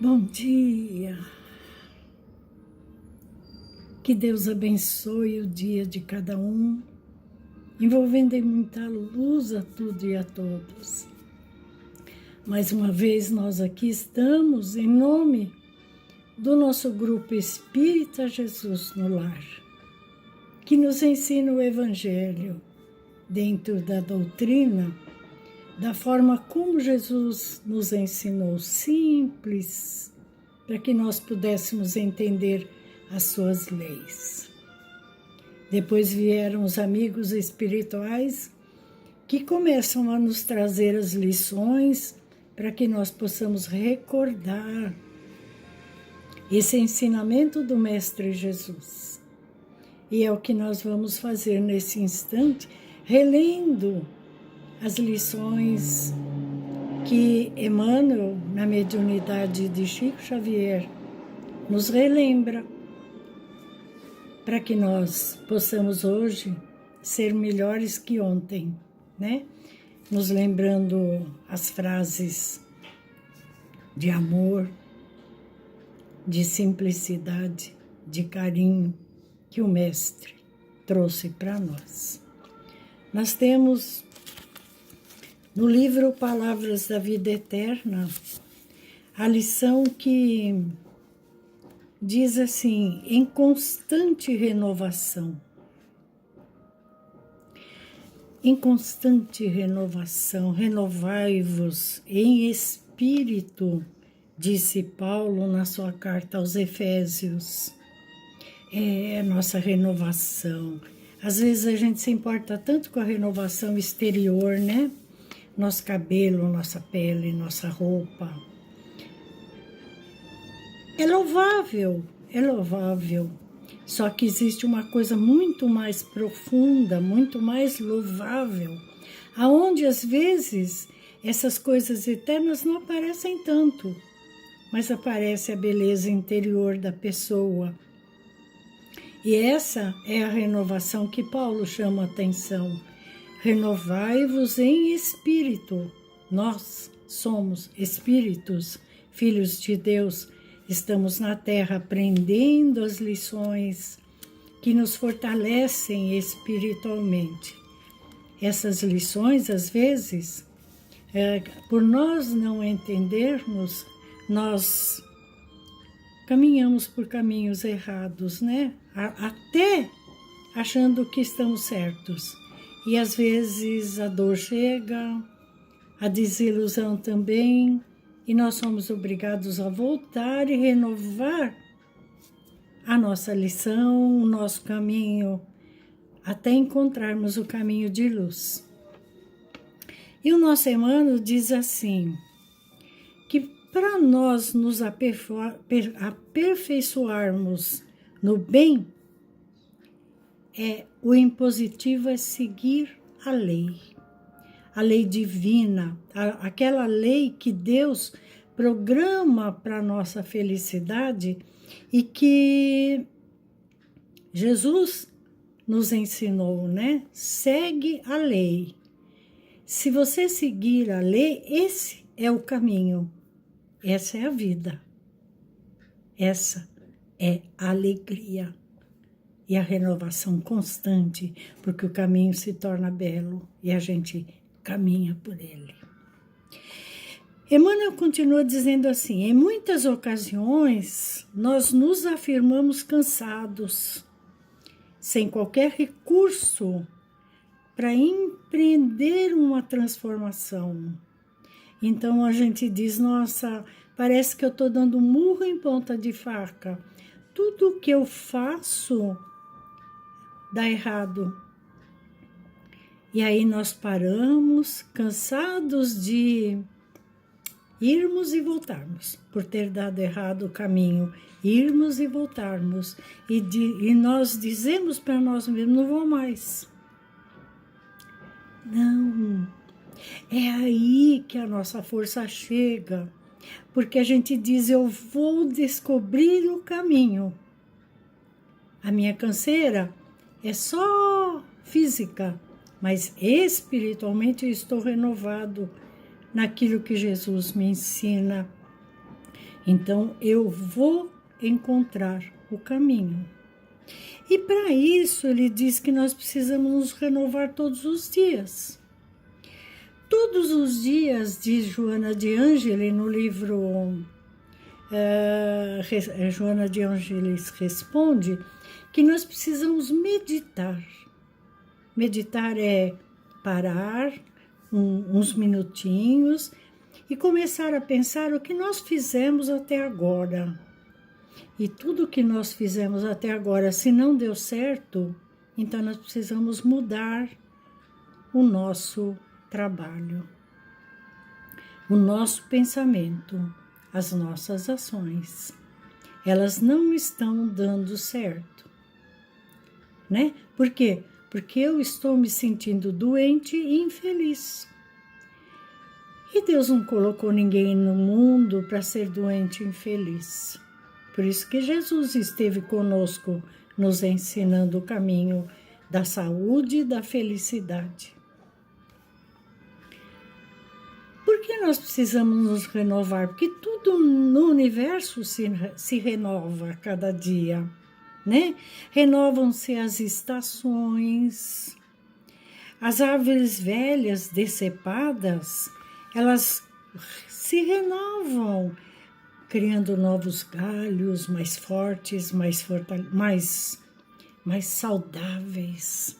Bom dia, que Deus abençoe o dia de cada um, envolvendo em muita luz a tudo e a todos. Mais uma vez nós aqui estamos em nome do nosso grupo Espírita Jesus no Lar, que nos ensina o Evangelho dentro da doutrina, da forma como Jesus nos ensinou, simples, para que nós pudéssemos entender as suas leis. Depois vieram os amigos espirituais que começam a nos trazer as lições para que nós possamos recordar esse ensinamento do Mestre Jesus. E é o que nós vamos fazer nesse instante, relendo as lições que Emmanuel, na mediunidade de Chico Xavier, nos relembra, para que nós possamos hoje ser melhores que ontem, né? Nos lembrando as frases de amor, de simplicidade, de carinho que o Mestre trouxe para nós. Nós temos no livro Palavras da Vida Eterna a lição que diz assim: em constante renovação. Em constante renovação, renovai-vos em espírito, disse Paulo na sua carta aos Efésios. É a nossa renovação. Às vezes a gente se importa tanto com a renovação exterior, né? Nosso cabelo, nossa pele, nossa roupa. É louvável, é louvável. Só que existe uma coisa muito mais profunda, muito mais louvável, aonde às vezes essas coisas eternas não aparecem tanto, mas aparece a beleza interior da pessoa. E essa é a renovação que Paulo chama a atenção. Renovai-vos em espírito. Nós somos espíritos, filhos de Deus. Estamos na Terra aprendendo as lições que nos fortalecem espiritualmente. Essas lições, às vezes, por nós não entendermos, nós caminhamos por caminhos errados, né? Até achando que estamos certos. E às vezes a dor chega, a desilusão também, e nós somos obrigados a voltar e renovar a nossa lição, o nosso caminho, até encontrarmos o caminho de luz. E o nosso Emmanuel diz assim, que para nós nos aperfeiçoarmos no bem, o impositivo é seguir a lei divina, aquela lei que Deus programa para a nossa felicidade e que Jesus nos ensinou, né? Segue a lei. Se você seguir a lei, esse é o caminho, essa é a vida, essa é a alegria. E a renovação constante, porque o caminho se torna belo e a gente caminha por ele. Emmanuel continua dizendo assim, em muitas ocasiões nós nos afirmamos cansados, sem qualquer recurso para empreender uma transformação. Então a gente diz, nossa, parece que eu estou dando murro em ponta de faca. Tudo que eu faço dá errado. E aí nós paramos, cansados de irmos e voltarmos, por ter dado errado o caminho, irmos e voltarmos. E nós dizemos para nós mesmos, não vou mais. Não, é aí que a nossa força chega, porque a gente diz, eu vou descobrir o caminho. A minha canseira é só física, mas espiritualmente eu estou renovado naquilo que Jesus me ensina. Então, eu vou encontrar o caminho. E para isso, ele diz que nós precisamos nos renovar todos os dias. Todos os dias, diz Joana de Ângeles no livro Joana de Ângeles Responde, que nós precisamos meditar. Meditar é parar uns minutinhos e começar a pensar o que nós fizemos até agora. E tudo que nós fizemos até agora, se não deu certo, então nós precisamos mudar o nosso trabalho, o nosso pensamento, as nossas ações. Elas não estão dando certo, né? Por quê? Porque eu estou me sentindo doente e infeliz. E Deus não colocou ninguém no mundo para ser doente e infeliz. Por isso que Jesus esteve conosco, nos ensinando o caminho da saúde e da felicidade. Por que nós precisamos nos renovar? Porque tudo no universo se renova a cada dia, né? Renovam-se as estações, as árvores velhas decepadas, elas se renovam, criando novos galhos mais fortes, mais saudáveis.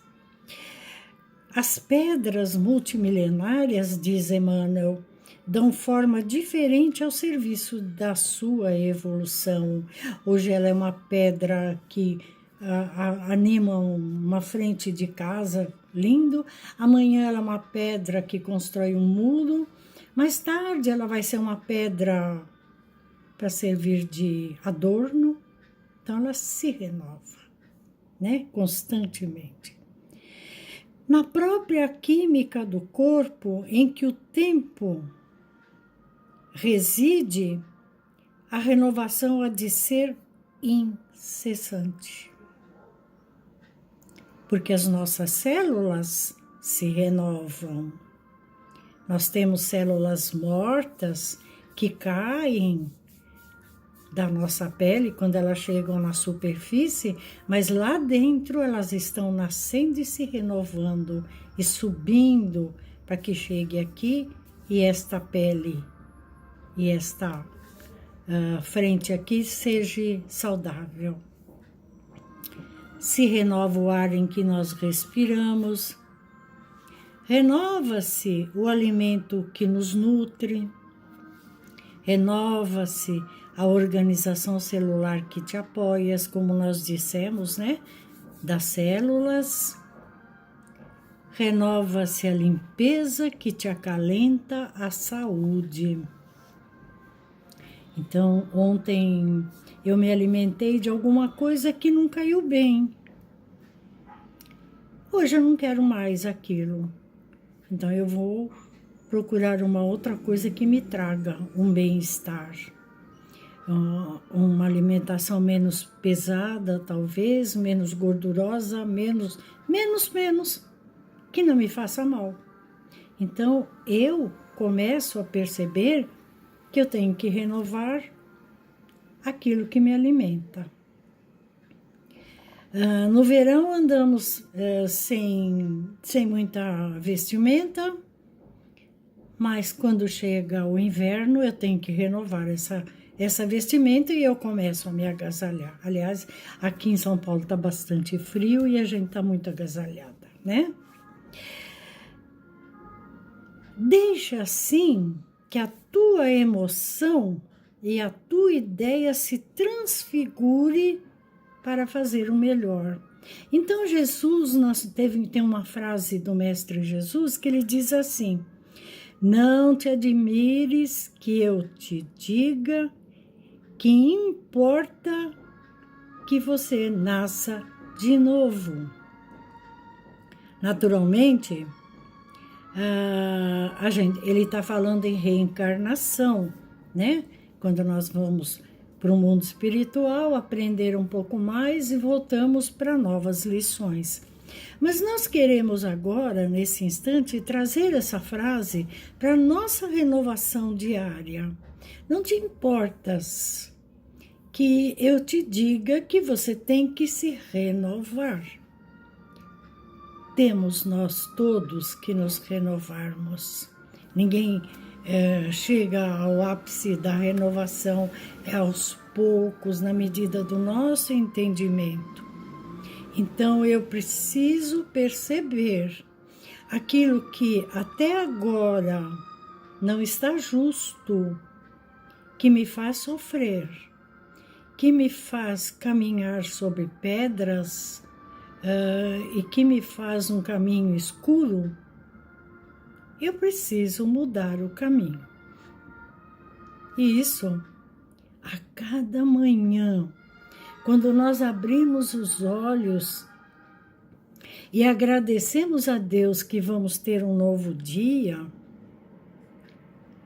As pedras multimilenárias, diz Emmanuel, dão forma diferente ao serviço da sua evolução. Hoje ela é uma pedra que anima uma frente de casa, lindo. Amanhã ela é uma pedra que constrói um muro. Mais tarde ela vai ser uma pedra para servir de adorno. Então ela se renova, né, constantemente. Na própria química do corpo, em que o tempo reside, a renovação há de ser incessante. Porque as nossas células se renovam. Nós temos células mortas que caem da nossa pele quando elas chegam na superfície, mas lá dentro elas estão nascendo e se renovando e subindo para que chegue aqui e esta pele e esta frente aqui seja saudável. Se renova o ar em que nós respiramos, renova-se o alimento que nos nutre, renova-se a organização celular que te apoia, como nós dissemos, né? Das células. Renova-se a limpeza que te acalenta a saúde. Então, ontem eu me alimentei de alguma coisa que não caiu bem. Hoje eu não quero mais aquilo. Então, eu vou procurar uma outra coisa que me traga um bem-estar. Uma alimentação menos pesada, talvez, menos gordurosa, menos, que não me faça mal. Então, eu começo a perceber que eu tenho que renovar aquilo que me alimenta. No verão andamos sem muita vestimenta, mas quando chega o inverno eu tenho que renovar essa vestimenta e eu começo a me agasalhar. Aliás, aqui em São Paulo está bastante frio e a gente está muito agasalhada, né? Deixa assim que a tua emoção e a tua ideia se transfigure para fazer o melhor. Então, Jesus, tem uma frase do Mestre Jesus que ele diz assim: não te admires que eu te diga que importa que você nasça de novo. Naturalmente, ele está falando em reencarnação, né? Quando nós vamos para o mundo espiritual, aprender um pouco mais e voltamos para novas lições. Mas nós queremos agora, nesse instante, trazer essa frase para a nossa renovação diária. Não te importas que eu te diga que você tem que se renovar. Temos nós todos que nos renovarmos. Ninguém chega ao ápice da renovação, é aos poucos, na medida do nosso entendimento. Então eu preciso perceber aquilo que até agora não está justo, que me faz sofrer, que me faz caminhar sobre pedras e que me faz um caminho escuro. Eu preciso mudar o caminho. E isso, a cada manhã, quando nós abrimos os olhos e agradecemos a Deus que vamos ter um novo dia,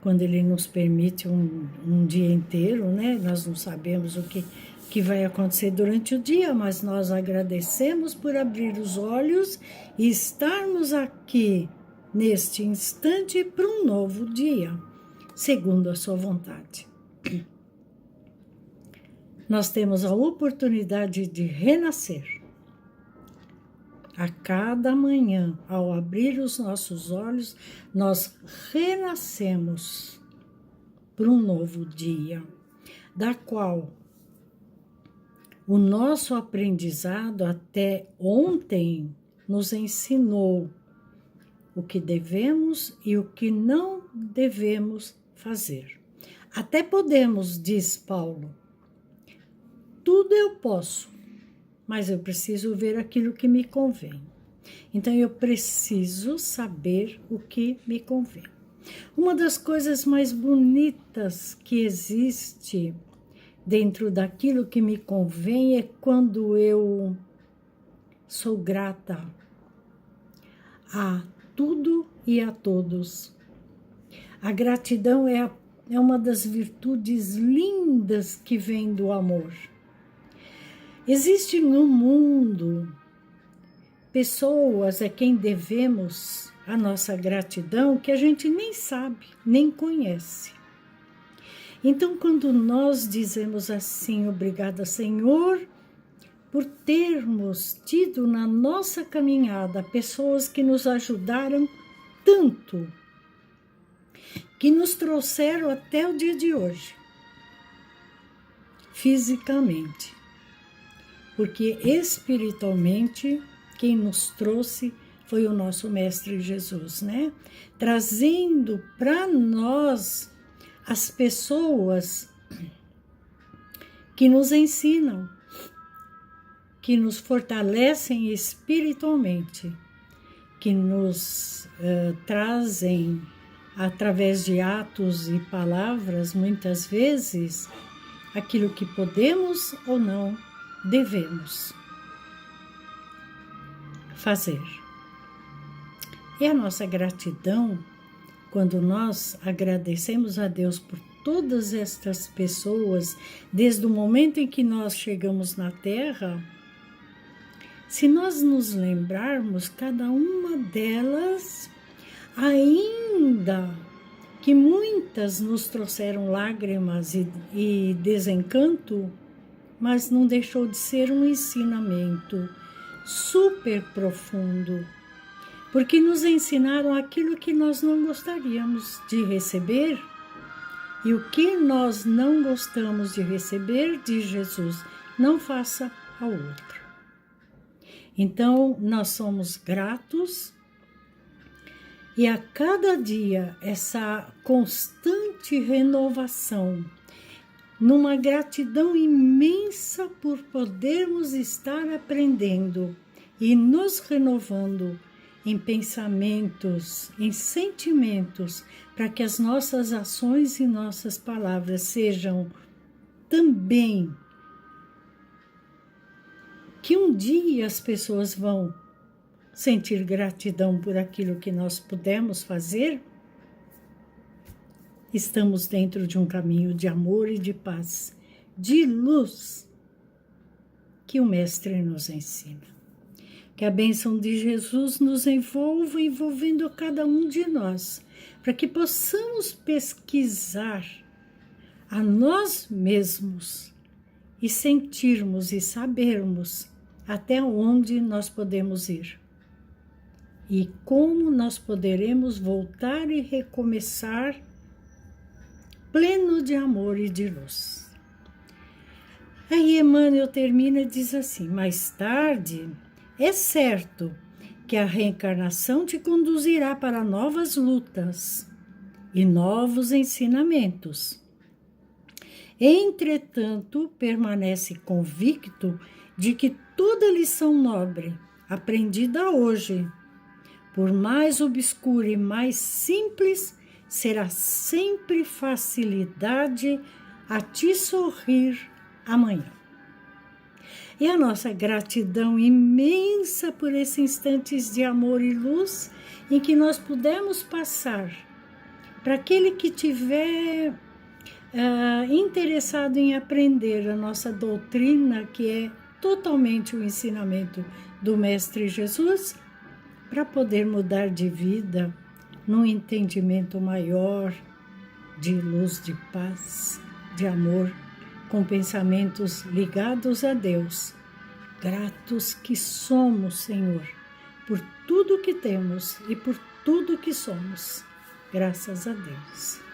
quando Ele nos permite um dia inteiro, né? Nós não sabemos o que vai acontecer durante o dia, mas nós agradecemos por abrir os olhos e estarmos aqui neste instante para um novo dia, segundo a sua vontade. Nós temos a oportunidade de renascer. A cada manhã, ao abrir os nossos olhos, nós renascemos para um novo dia, da qual o nosso aprendizado até ontem nos ensinou o que devemos e o que não devemos fazer. Até podemos, diz Paulo, tudo eu posso, mas eu preciso ver aquilo que me convém. Então eu preciso saber o que me convém. Uma das coisas mais bonitas que existe dentro daquilo que me convém é quando eu sou grata a tudo e a todos. A gratidão é uma das virtudes lindas que vem do amor. Existe no mundo pessoas a quem devemos a nossa gratidão que a gente nem sabe, nem conhece. Então, quando nós dizemos assim, obrigada, Senhor, por termos tido na nossa caminhada pessoas que nos ajudaram tanto, que nos trouxeram até o dia de hoje, fisicamente, porque espiritualmente quem nos trouxe foi o nosso Mestre Jesus, né? Trazendo para nós as pessoas que nos ensinam, que nos fortalecem espiritualmente, que nos trazem, através de atos e palavras, muitas vezes, aquilo que podemos ou não devemos fazer. E a nossa gratidão, quando nós agradecemos a Deus por todas estas pessoas, desde o momento em que nós chegamos na Terra, se nós nos lembrarmos, cada uma delas, ainda que muitas nos trouxeram lágrimas e desencanto, mas não deixou de ser um ensinamento super profundo, porque nos ensinaram aquilo que nós não gostaríamos de receber, e o que nós não gostamos de receber, diz Jesus, não faça ao outro. Então, nós somos gratos, e a cada dia essa constante renovação, numa gratidão imensa por podermos estar aprendendo e nos renovando em pensamentos, em sentimentos, para que as nossas ações e nossas palavras sejam também que um dia as pessoas vão sentir gratidão por aquilo que nós pudemos fazer. Estamos dentro de um caminho de amor e de paz, de luz, que o Mestre nos ensina. Que a bênção de Jesus nos envolva, envolvendo cada um de nós, para que possamos pesquisar a nós mesmos e sentirmos e sabermos até onde nós podemos ir e como nós poderemos voltar e recomeçar pleno de amor e de luz. Aí Emmanuel termina e diz assim: mais tarde, é certo que a reencarnação te conduzirá para novas lutas e novos ensinamentos. Entretanto, permanece convicto de que toda lição nobre, aprendida hoje, por mais obscura e mais simples, será sempre facilidade a te sorrir amanhã. E a nossa gratidão imensa por esses instantes de amor e luz em que nós pudemos passar. Para aquele que tiver interessado em aprender a nossa doutrina, que é totalmente o ensinamento do Mestre Jesus, para poder mudar de vida num entendimento maior de luz, de paz, de amor, com pensamentos ligados a Deus. Gratos que somos, Senhor, por tudo que temos e por tudo que somos. Graças a Deus.